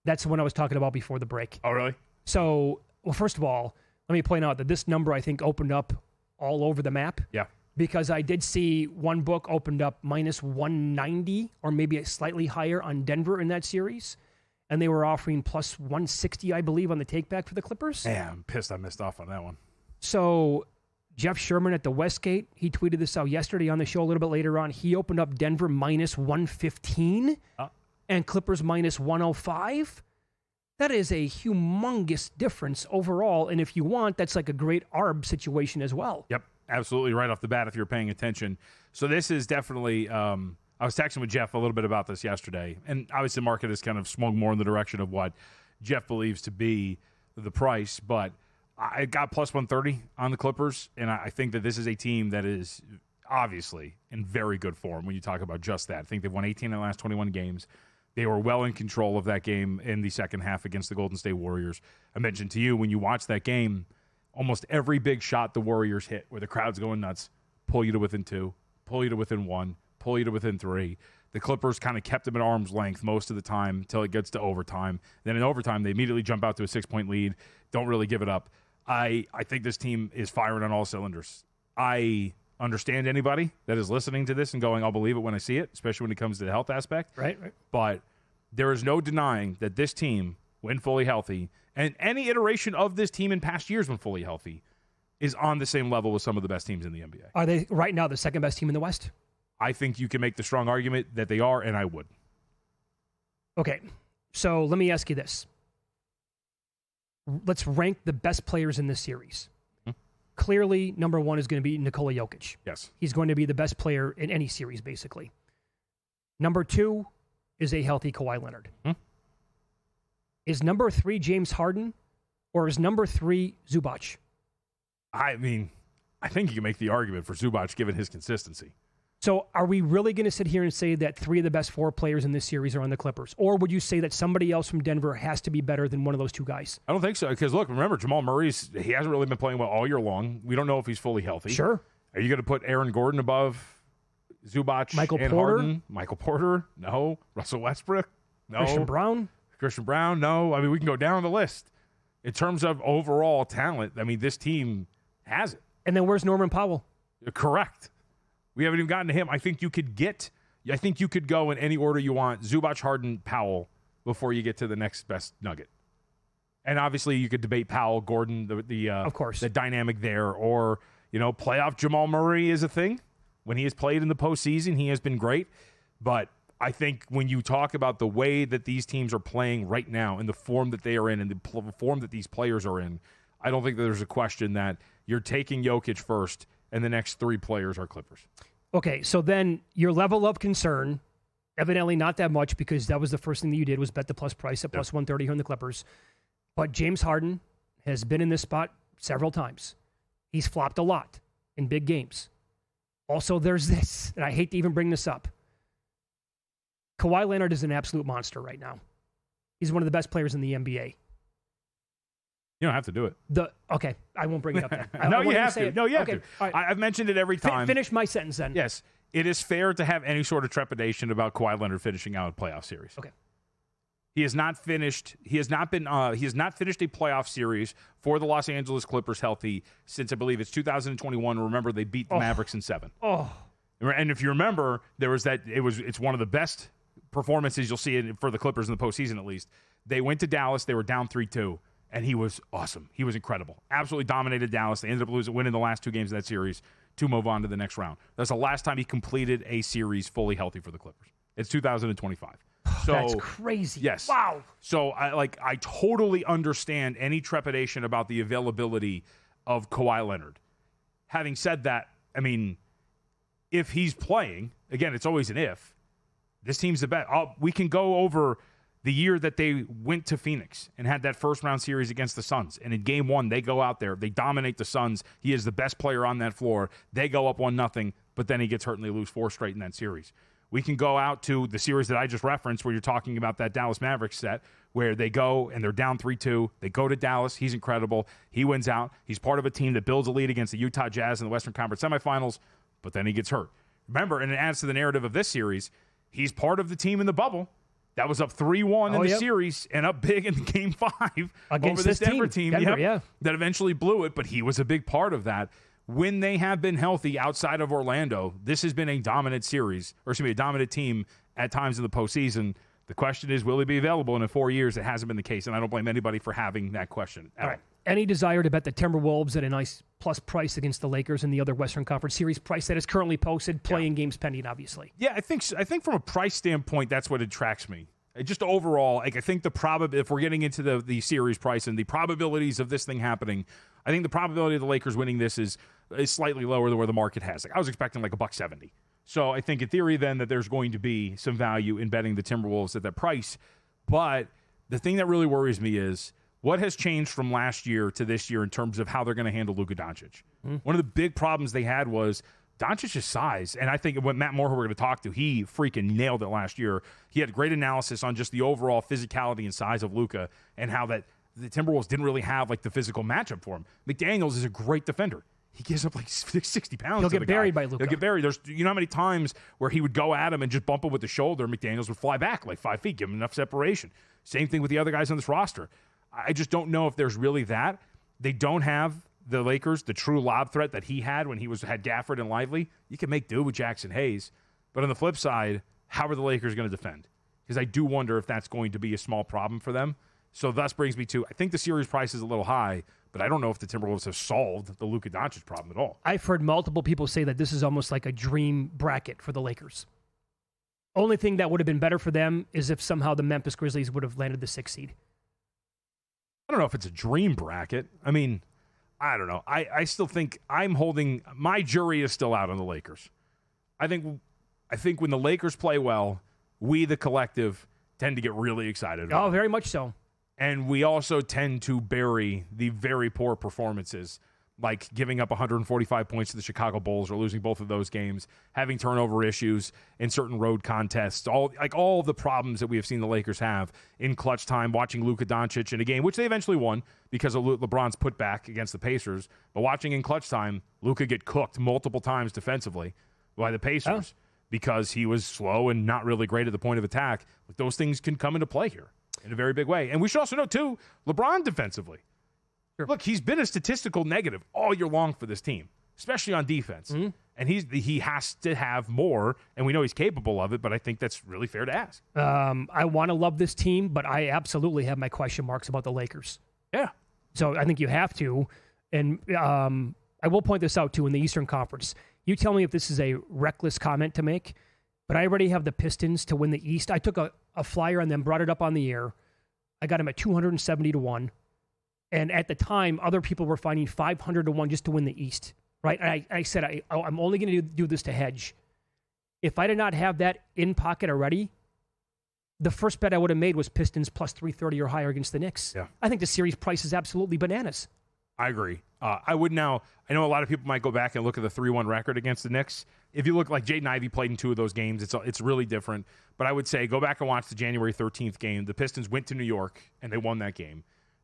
That's the one I was talking about before the break. Oh, really? So, well, first of all, let me point out that this number, I think, opened up all over the map. Yeah. Because I did see one book opened up minus 190 or maybe slightly higher on Denver in that series. And they were offering plus 160, I believe, on the takeback for the Clippers. Yeah, I'm pissed I missed off on that one. So Jeff Sherman at the Westgate, he tweeted this out yesterday on the show a little bit later on. He opened up Denver minus 115 and Clippers minus 105. That is a humongous difference overall. And if you want, that's like a great ARB situation as well. Yep, absolutely right off the bat if you're paying attention. So this is definitely, I was texting with Jeff a little bit about this yesterday. And obviously the market has kind of swung more in the direction of what Jeff believes to be the price. But I got plus 130 on the Clippers. And I think that this is a team that is obviously in very good form when you talk about just that. I think they've won 18 in the last 21 games. They were well in control of that game in the second half against the Golden State Warriors. I mentioned to you, when you watch that game, almost every big shot the Warriors hit where the crowd's going nuts, pull you to within 2, pull you to within 1, pull you to within 3. The Clippers kind of kept them at arm's length most of the time until it gets to overtime. Then in overtime, they immediately jump out to a 6-point lead, don't really give it up. I think this team is firing on all cylinders. I understand anybody that is listening to this and going, I'll believe it when I see it, especially when it comes to the health aspect. Right. But there is no denying that this team, when fully healthy, and any iteration of this team in past years when fully healthy, is on the same level with some of the best teams in the NBA. Are they right now the second best team in the West? I think you can make the strong argument that they are, and I would. Okay, so let me ask you this. Let's rank the best players in this series. Clearly, number one is going to be Nikola Jokic. Yes. He's going to be the best player in any series, basically. Number two is a healthy Kawhi Leonard. Is number 3 James Harden, or is number 3 Zubac? I think you can make the argument for Zubac given his consistency. So are we really going to sit here and say that 3 of the best 4 players in this series are on the Clippers? Or would you say that somebody else from Denver has to be better than one of those 2 guys? I don't think so. Because, look, remember, Jamal Murray, he hasn't really been playing well all year long. We don't know if he's fully healthy. Sure. Are you going to put Aaron Gordon above Zubac and Harden? Michael Porter? No. Russell Westbrook? No. Christian Brown? No. We can go down the list. In terms of overall talent, this team has it. And then where's Norman Powell? Correct. We haven't even gotten to him. I think you could go in any order you want, Zubac, Harden, Powell, before you get to the next best nugget. And obviously you could debate Powell, Gordon, of course, the dynamic there, or, playoff Jamal Murray is a thing. When he has played in the postseason, he has been great. But I think when you talk about the way that these teams are playing right now and the form that they are in and the form that these players are in, I don't think that there's a question that you're taking Jokic first and the next 3 players are Clippers. Okay, so then your level of concern, evidently not that much because that was the first thing that you did was bet the plus price at plus 130 here on the Clippers. But James Harden has been in this spot several times. He's flopped a lot in big games. Also, there's this, and I hate to even bring this up. Kawhi Leonard is an absolute monster right now. He's one of the best players in the NBA. You don't have to do it. Okay, I won't bring it up then. No, you have to. No, you have to. Right. I've mentioned it every time. Finish my sentence then. Yes, it is fair to have any sort of trepidation about Kawhi Leonard finishing out a playoff series. Okay. He has not finished. He has not finished a playoff series for the Los Angeles Clippers healthy since I believe it's 2021. Remember, they beat the Mavericks in 7. Oh. And if you remember, there was that. It's one of the best performances you'll see for the Clippers in the postseason. At least they went to Dallas. They were down 3-2. And he was awesome. He was incredible. Absolutely dominated Dallas. They ended up winning the last 2 games of that series to move on to the next round. That's the last time he completed a series fully healthy for the Clippers. It's 2025. So That's crazy. Yes. Wow. So I totally understand any trepidation about the availability of Kawhi Leonard. Having said that, I mean, if he's playing, again, it's always an if. This team's the best. We can go over the year that they went to Phoenix and had that first-round series against the Suns. And in Game 1, they go out there. They dominate the Suns. He is the best player on that floor. They go up 1-0, but then he gets hurt and they lose 4 straight in that series. We can go out to the series that I just referenced where you're talking about that Dallas Mavericks set where they go and they're down 3-2. They go to Dallas. He's incredible. He wins out. He's part of a team that builds a lead against the Utah Jazz in the Western Conference semifinals, but then he gets hurt. Remember, and it adds to the narrative of this series, he's part of the team in the bubble that was up 3-1 in the series and up big in Game 5 against over this Denver team Denver, that eventually blew it, but he was a big part of that. When they have been healthy outside of Orlando, this has been a dominant series, or excuse me, a dominant team at times in the postseason. The question is, will he be available? And in 4 years, it hasn't been the case, and I don't blame anybody for having that question. All right. Any desire to bet the Timberwolves at a nice plus price against the Lakers in the other Western Conference series price that is currently posted, playing games pending, obviously? Yeah, I think from a price standpoint, that's what attracts me. Just overall, I think if we're getting into the series price and the probabilities of this thing happening, I think the probability of the Lakers winning this is slightly lower than where the market has. I was expecting like $1.70. So I think in theory then that there's going to be some value in betting the Timberwolves at that price. But the thing that really worries me is what has changed from last year to this year in terms of how they're going to handle Luka Doncic. One of the big problems they had was Doncic's size, and I think what Matt Moore, who we're going to talk to, he freaking nailed it last year. He had great analysis on just the overall physicality and size of Luka and how that the Timberwolves didn't really have like the physical matchup for him. McDaniels is a great defender. He gives up like 60 pounds. He'll get buried by Luka. He'll get buried. There's, you know how many times where he would go at him and just bump him with the shoulder, McDaniels would fly back like 5 feet, give him enough separation. Same thing with the other guys on this roster. I just don't know if there's really that. They don't have the Lakers, the true lob threat that he had when he had Gafford and Lively. You can make do with Jackson Hayes. But on the flip side, how are the Lakers going to defend? Because I do wonder if that's going to be a small problem for them. So thus brings me to, I think the series price is a little high, but I don't know if the Timberwolves have solved the Luka Doncic problem at all. I've heard multiple people say that this is almost like a dream bracket for the Lakers. Only thing that would have been better for them is if somehow the Memphis Grizzlies would have landed the 6th seed. I don't know if it's a dream bracket. I mean, I don't know. I still think my jury is still out on the Lakers. I think when the Lakers play well, we, the collective, tend to get really excited about very much so. And we also tend to bury the very poor performances, like giving up 145 points to the Chicago Bulls or losing both of those games, having turnover issues in certain road contests, all of the problems that we have seen the Lakers have in clutch time, watching Luka Doncic in a game, which they eventually won because of LeBron's putback against the Pacers, but watching in clutch time, Luka get cooked multiple times defensively by the Pacers because he was slow and not really great at the point of attack. But those things can come into play here in a very big way. And we should also know, too, LeBron defensively. Sure. Look, he's been a statistical negative all year long for this team, especially on defense. Mm-hmm. And he has to have more, and we know he's capable of it, but I think that's really fair to ask. I want to love this team, but I absolutely have my question marks about the Lakers. Yeah. So I think you have to. And I will point this out, too, in the Eastern Conference. You tell me if this is a reckless comment to make, but I already have the Pistons to win the East. I took a flyer on them, brought it up on the air. I got them at 270-1. And at the time, other people were finding 500-1 just to win the East, right? And I said, I'm only going to do this to hedge. If I did not have that in pocket already, the first bet I would have made was Pistons plus 330 or higher against the Knicks. Yeah. I think the series price is absolutely bananas. I agree. I would now. I know a lot of people might go back and look at the 3-1 record against the Knicks. If you look, like Jaden Ivey played in 2 of those games, it's really different. But I would say go back and watch the January 13th game. The Pistons went to New York and they won that game.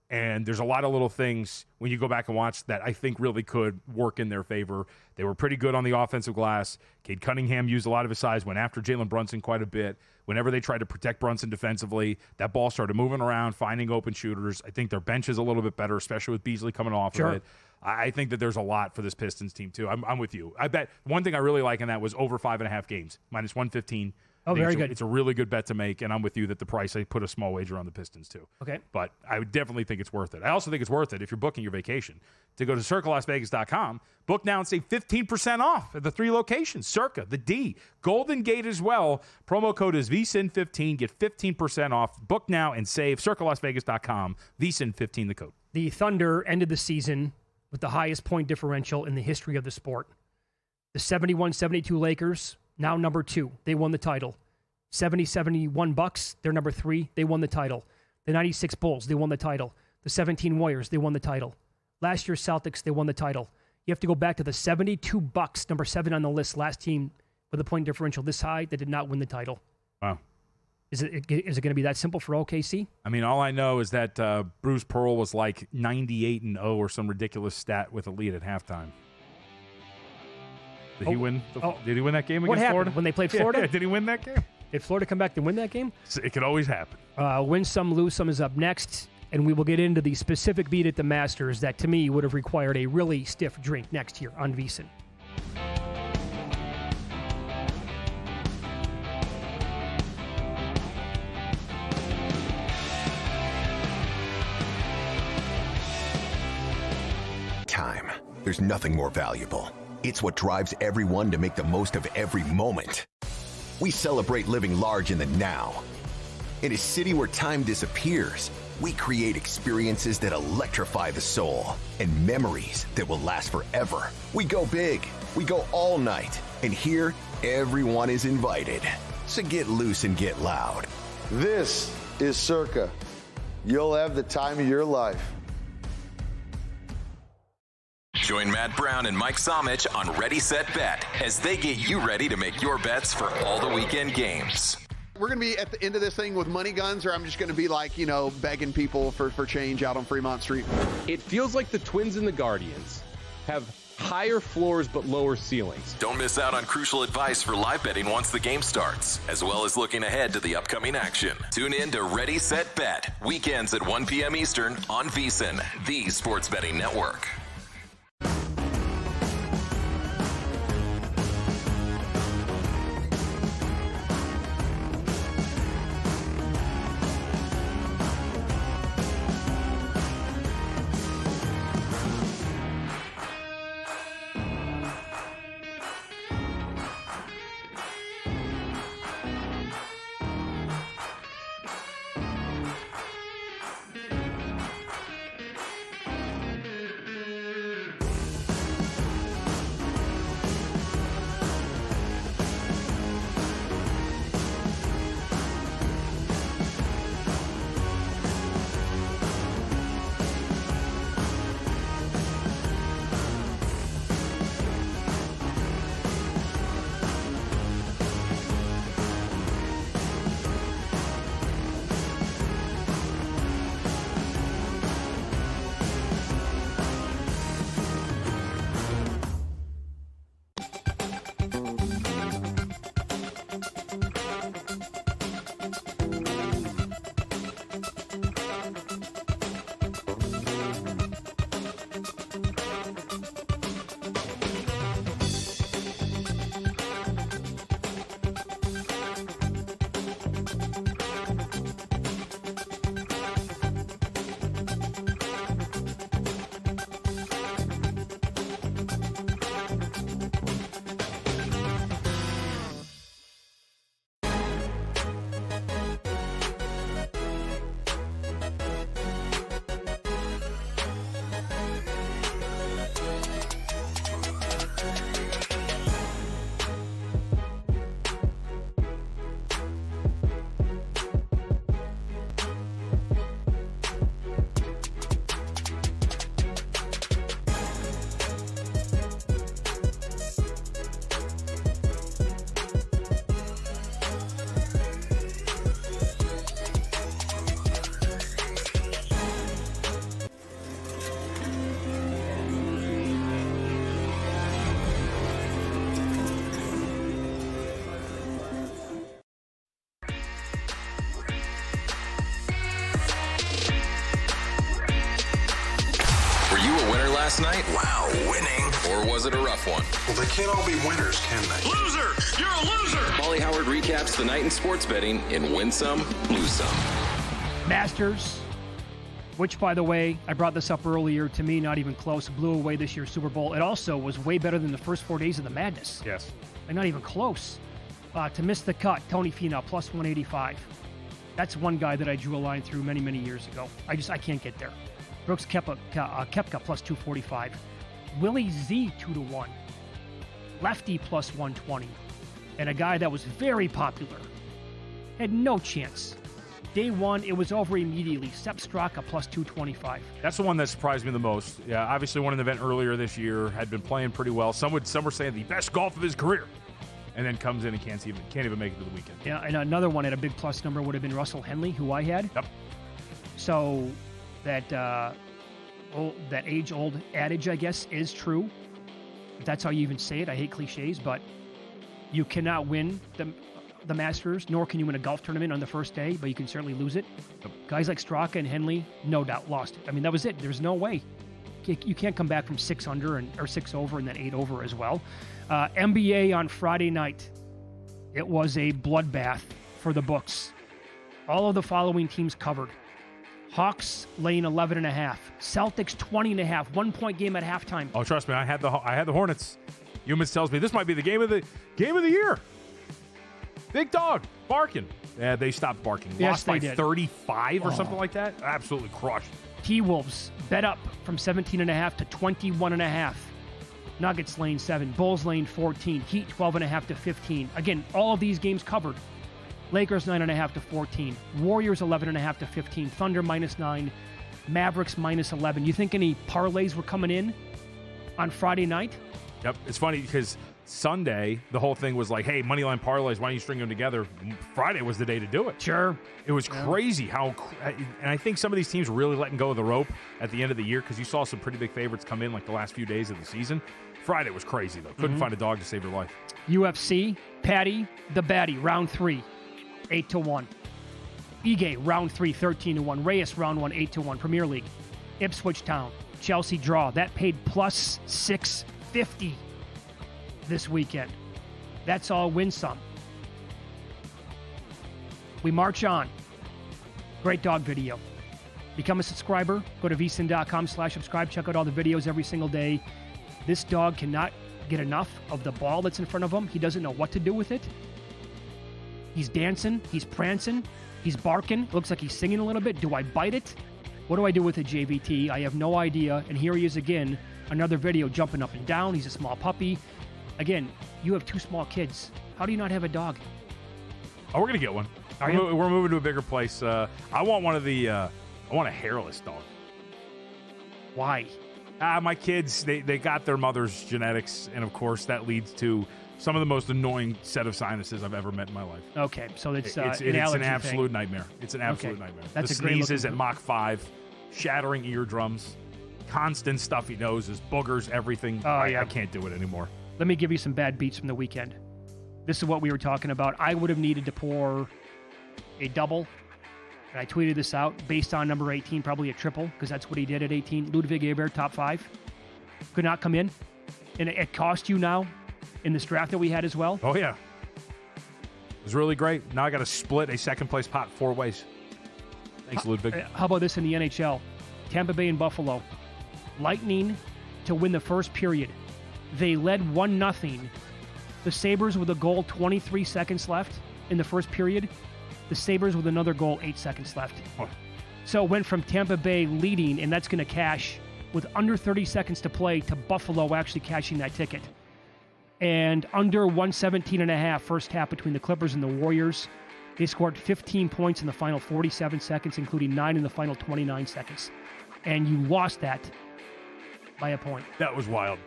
And there's a lot of little things when you go back and watch that I think really could work in their favor. They were pretty good on the offensive glass. Cade Cunningham used a lot of his size, went after Jalen Brunson quite a bit. Whenever they tried to protect Brunson defensively, that ball started moving around, finding open shooters. I think their bench is a little bit better, especially with Beasley coming off of it. I think that there's a lot for this Pistons team, too. I'm with you. I bet one thing I really like in that was over 5.5 games, minus 115. Oh, very good. It's a really good bet to make, and I'm with you that the price, I put a small wager on the Pistons too. Okay. But I would definitely think it's worth it. I also think it's worth it if you're booking your vacation to go to CircaLasVegas.com, book now and save 15% off at the 3 locations, Circa, the D, Golden Gate as well. Promo code is VSiN15, get 15% off. Book now and save, CircaLasVegas.com, VSiN15 the code. The Thunder ended the season with the highest point differential in the history of the sport. The 71-72 Lakers, now number 2. They won the title. 70-71 Bucks, they're number 3. They won the title. The 96 Bulls, they won the title. The 17 Warriors, they won the title. Last year's Celtics, they won the title. You have to go back to the 72 Bucks, number 7 on the list, last team with a point differential this high that did not win the title. Wow. Is it going to be that simple for OKC? I mean, all I know is that Bruce Pearl was like 98-0 or some ridiculous stat with a lead at halftime. Did he win? Did he win that game against Florida? When they played Florida? Yeah, did he win that game? Did Florida come back to win that game? It could always happen. Win some, lose some is up next, and we will get into the specific beat at the Masters that, to me, would have required a really stiff drink next year on VSiN. Time. There's nothing more valuable. It's what drives everyone to make the most of every moment. We celebrate living large in the now. In a city where time disappears, we create experiences that electrify the soul and memories that will last forever. We go big, we go all night, and here, everyone is invited. So get loose and get loud. This is Circa. You'll have the time of your life. Join Matt Brown and Mike Somich on Ready, Set, Bet as they get you ready to make your bets for all the weekend games. We're going to be at the end of this thing with money guns, or I'm just going to be like, begging people for change out on Fremont Street. It feels like the Twins and the Guardians have higher floors but lower ceilings. Don't miss out on crucial advice for live betting once the game starts, as well as looking ahead to the upcoming action. Tune in to Ready, Set, Bet, weekends at 1 p.m. Eastern on VSiN, the sports betting network. was it a rough one? Well, they can't all be winners, can they? Loser! You're a loser! Paulie Howard recaps the night in sports betting in Win Some, Lose Some. Masters, which, by the way, I brought this up earlier, to me, not even close, blew away this year's Super Bowl. It also was way better than the first 4 days of the madness. Yes. Like, not even close. To miss the cut, Tony Finau, plus 185. That's one guy that I drew a line through many, many years ago. I can't get there. Brooks Koepka, plus 245. Willie Z, 2-1. Lefty, plus 120. And a guy that was very popular had no chance. Day one, it was over immediately. Sepp Straka, plus 225. That's the one that surprised me the most. Yeah, obviously won an event earlier this year, had been playing pretty well. Some were saying the best golf of his career. And then comes in and can't even make it to the weekend. Yeah, and another one at a big plus number would have been Russell Henley, who I had. Yep. So that age-old adage, I guess, is true. If that's how you even say it. I hate cliches, but you cannot win the Masters, nor can you win a golf tournament on the first day, but you can certainly lose it. Yep. Guys like Straka and Henley, no doubt, lost it. I mean, that was it. There's no way. You can't come back from 6 under or 6 over and then 8 over as well. NBA on Friday night. It was a bloodbath for the books. All of the following teams covered. Hawks laying 11.5. Celtics 20.5. 1 point game at halftime. Oh, trust me, I had the Hornets. Humans tells me this might be the game of the year. Big dog barking. Yeah, they stopped barking. Yes, Lost by 35 or something like that. Absolutely crushed. T-Wolves bet up from 17.5 to 21.5. Nuggets lane 7. Bulls lane 14. Heat 12.5 to 15. Again, all of these games covered. Lakers 9.5 to 14. Warriors 11.5 to 15. Thunder -9. Mavericks -11. You think any parlays were coming in on Friday night? Yep. It's funny because Sunday, the whole thing was like, hey, moneyline parlays, why don't you string them together? Friday was the day to do it. Sure. It was crazy and I think some of these teams were really letting go of the rope at the end of the year because you saw some pretty big favorites come in like the last few days of the season. Friday was crazy, though. Couldn't find a dog to save your life. UFC, Patty the Batty, round 3, 8-1. Ige, round 3, 13-1. Reyes, round 1, 8-1. Premier League, Ipswich Town, Chelsea draw. That paid plus 650 this weekend. That's all Win Some. We march on. Great dog video. Become a subscriber. Go to vsin.com/subscribe. Check out all the videos every single day. This dog cannot get enough of the ball that's in front of him. He doesn't know what to do with it. He's dancing. He's prancing. He's barking. It looks like he's singing a little bit. Do I bite it? What do I do with it, JVT? I have no idea. And here he is again. Another video jumping up and down. He's a small puppy. Again, you have 2 small kids. How do you not have a dog? Oh, we're going to get one. We're moving to a bigger place. I want I want a hairless dog. Why? My kids, they got their mother's genetics, and of course that leads to some of the most annoying set of sinuses I've ever met in my life. Okay, so it's an absolute nightmare. It's an absolute nightmare. That's the sneezes at Mach 5, shattering eardrums, constant stuffy noses, boogers, everything. I can't do it anymore. Let me give you some bad beats from the weekend. This is what we were talking about. I would have needed to pour a double, and I tweeted this out, based on number 18, probably a triple, because that's what he did at 18. Ludwig Ebert, top 5. Could not come in. And it cost you now in this draft that we had as well. Oh, yeah. It was really great. Now I got to split a second-place pot 4 ways. Thanks, Ludwig. How about this in the NHL? Tampa Bay and Buffalo. Lightning to win the first period. They led 1-0. The Sabres with a goal, 23 seconds left in the first period. The Sabres with another goal, 8 seconds left. Oh. So it went from Tampa Bay leading, and that's going to cash with under 30 seconds to play, to Buffalo actually cashing that ticket. And under 117.5 first half between the Clippers and the Warriors. They scored 15 points in the final 47 seconds, including 9 in the final 29 seconds. And you lost that by a point. That was wild.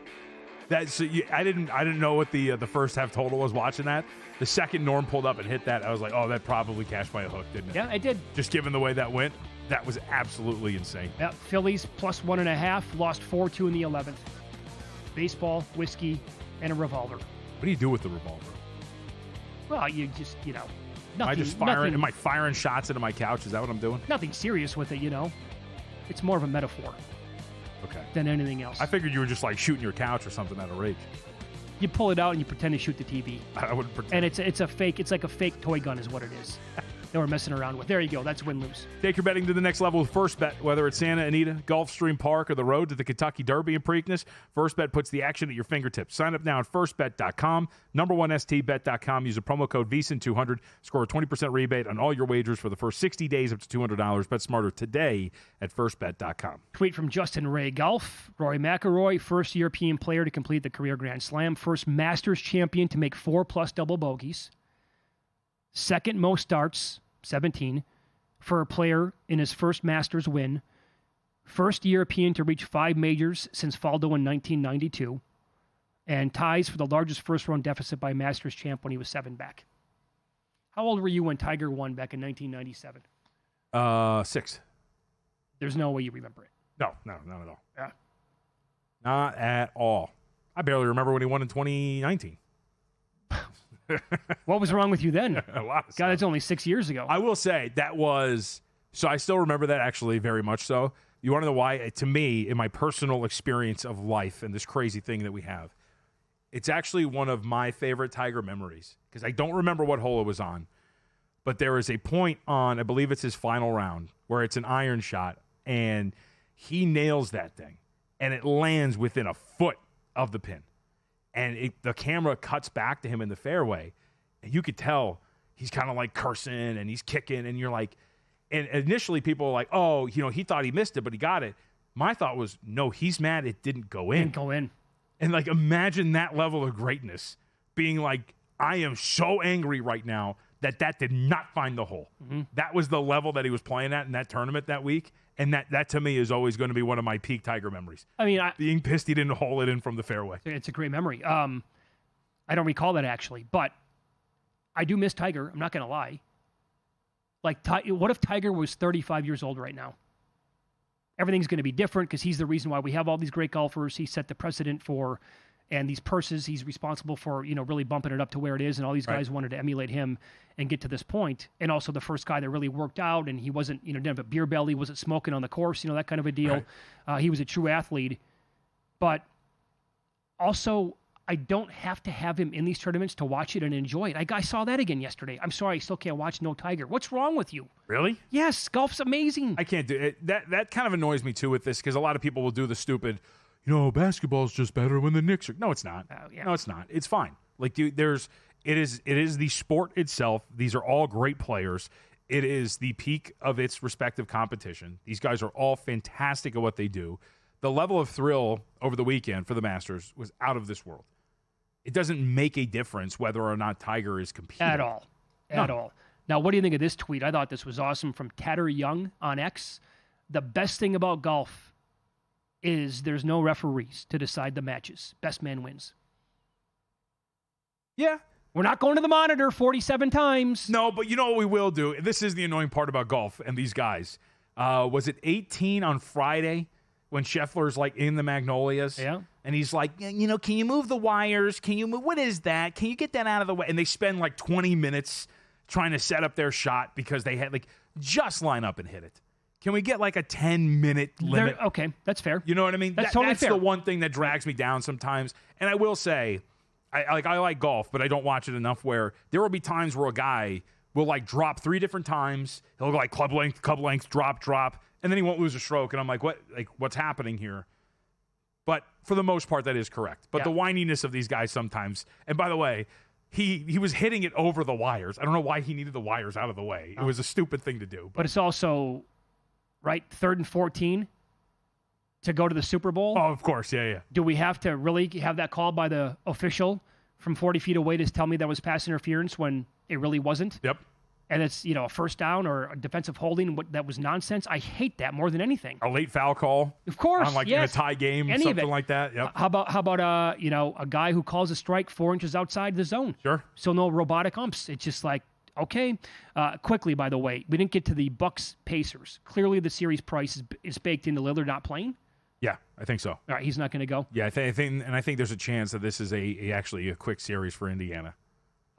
I didn't know what the first half total was watching that. The second Norm pulled up and hit that, I was like, oh, that probably cashed by a hook, didn't it? Yeah, it did. Just given the way that went, that was absolutely insane. Yeah, Phillies plus 1.5, lost 4-2 in the 11th. Baseball, whiskey, and a revolver. What do you do with the revolver? Well, you just, nothing. Am I firing shots into my couch? Is that what I'm doing? Nothing serious with it, It's more of a metaphor. than anything else. I figured you were just like shooting your couch or something out of rage. You pull it out and you pretend to shoot the TV. I wouldn't pretend. And it's a fake. It's like a fake toy gun, is what it is. That we're messing around with. There you go. That's win-lose. Take your betting to the next level with First Bet. Whether it's Santa Anita, Gulfstream Park, or the road to the Kentucky Derby in Preakness, First Bet puts the action at your fingertips. Sign up now at firstbet.com. #1stbet.com. Use a promo code VSiN200. Score a 20% rebate on all your wagers for the first 60 days up to $200. Bet smarter today at firstbet.com. Tweet from Justin Ray Golf. Rory McIlroy, first European player to complete the career Grand Slam. First Masters champion to make 4+ double bogeys. Second most starts, 17, for a player in his first Masters win. First European to reach 5 majors since Faldo in 1992. And ties for the largest first-round deficit by a Masters champ when he was 7 back. How old were you when Tiger won back in 1997? 6. There's no way you remember it. No, not at all. Yeah. Not at all. I barely remember when he won in 2019. What was wrong with you then? A lot of God, stuff. that's only 6 years ago. I will say that was, so I still remember that actually very much so. You want to know why? To me, in my personal experience of life and this crazy thing that we have, it's actually one of my favorite Tiger memories because I don't remember what hole it was on, but there is a point on, I believe it's his final round, where it's an iron shot and he nails that thing and it lands within a foot of the pin. And the camera cuts back to him in the fairway, and you could tell he's kind of like cursing and he's kicking, and you're like, and initially people were like, oh, he thought he missed it, but he got it. My thought was, no, he's mad it didn't go in. Didn't go in. And like, imagine that level of greatness being like, I am so angry right now that did not find the hole. Mm-hmm. That was the level that he was playing at in that tournament that week. And that to me is always going to be one of my peak Tiger memories. I mean, being pissed he didn't hole it in from the fairway. It's a great memory. I don't recall that actually, but I do miss Tiger. I'm not going to lie. Like, what if Tiger was 35 years old right now? Everything's going to be different because he's the reason why we have all these great golfers. He set the precedent for, and these purses, he's responsible for, really bumping it up to where it is. And all these guys wanted to emulate him and get to this point. And also the first guy that really worked out, and he wasn't, didn't have a beer belly, wasn't smoking on the course, that kind of a deal. Right. He was a true athlete. But also, I don't have to have him in these tournaments to watch it and enjoy it. I saw that again yesterday. I'm sorry, I still can't watch no Tiger. What's wrong with you? Really? Yes, golf's amazing. I can't do it. That kind of annoys me too with this because a lot of people will do the stupid, basketball's just better when the Knicks are. No, it's not. Yeah. No, it's not. It's fine. Like, it is the sport itself. These are all great players. It is the peak of its respective competition. These guys are all fantastic at what they do. The level of thrill over the weekend for the Masters was out of this world. It doesn't make a difference whether or not Tiger is competing. At all. Now, what do you think of this tweet? I thought this was awesome from Tatter Young on X. The best thing about golf is there's no referees to decide the matches. Best man wins. Yeah. We're not going to the monitor 47 times. No, but you know what we will do? This is the annoying part about golf and these guys. Was it 18 on Friday when Scheffler's like in the Magnolias? Yeah. And he's like, can you move the wires? Can you move? What is that? Can you get that out of the way? And they spend like 20 minutes trying to set up their shot because they had just line up and hit it. Can we get like a 10-minute limit? Okay, that's fair. You know what I mean? That's totally fair. That's the one thing that drags me down sometimes. And I will say, I like golf, but I don't watch it enough where there will be times where a guy will like drop 3 different times. He'll go like club length, drop, and then he won't lose a stroke. And I'm like, what's happening here? But for the most part, that is correct. But the whininess of these guys sometimes, and by the way, he was hitting it over the wires. I don't know why he needed the wires out of the way. It was a stupid thing to do. But it's also, right, 3rd and 14 to go to the Super Bowl. Oh, of course, yeah. Do we have to really have that call by the official from 40 feet away to tell me that was pass interference when it really wasn't? Yep. And it's, a first down or a defensive holding that was nonsense. I hate that more than anything. A late foul call. Of course, on in a tie game, something like that. Yep. How about a guy who calls a strike 4 inches outside the zone? Sure. So no robotic umps. It's just like, okay. Quickly, by the way, we didn't get to the Bucks Pacers. Clearly the series price is baked into Lillard not playing. Yeah, I think so. All right, he's not going to go. Yeah, I think there's a chance that this is actually a quick series for Indiana.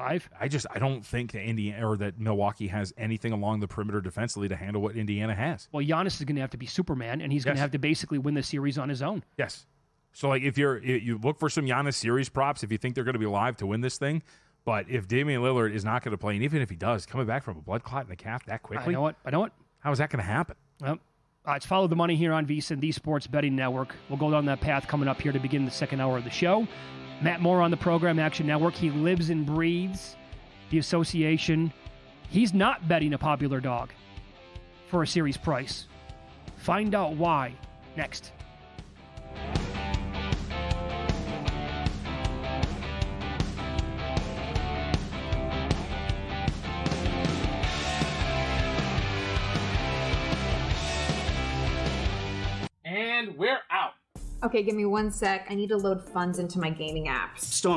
I don't think that Indiana or that Milwaukee has anything along the perimeter defensively to handle what Indiana has. Well, Giannis is going to have to be Superman, and he's going to have to basically win the series on his own. Yes. So, like, if you look for some Giannis series props, if you think they're going to be live to win this thing, but if Damian Lillard is not going to play, and even if he does, coming back from a blood clot in the calf that quickly, I know it. How is that going to happen? Well, it's Follow the Money here on VSiN, the Sports Betting Network. We'll go down that path coming up here to begin the second hour of the show. Matt Moore on the program, Action Network. He lives and breathes the association. He's not betting a popular dog for a series price. Find out why next. And we're out. Okay, give me 1 sec. I need to load funds into my gaming apps. Storm,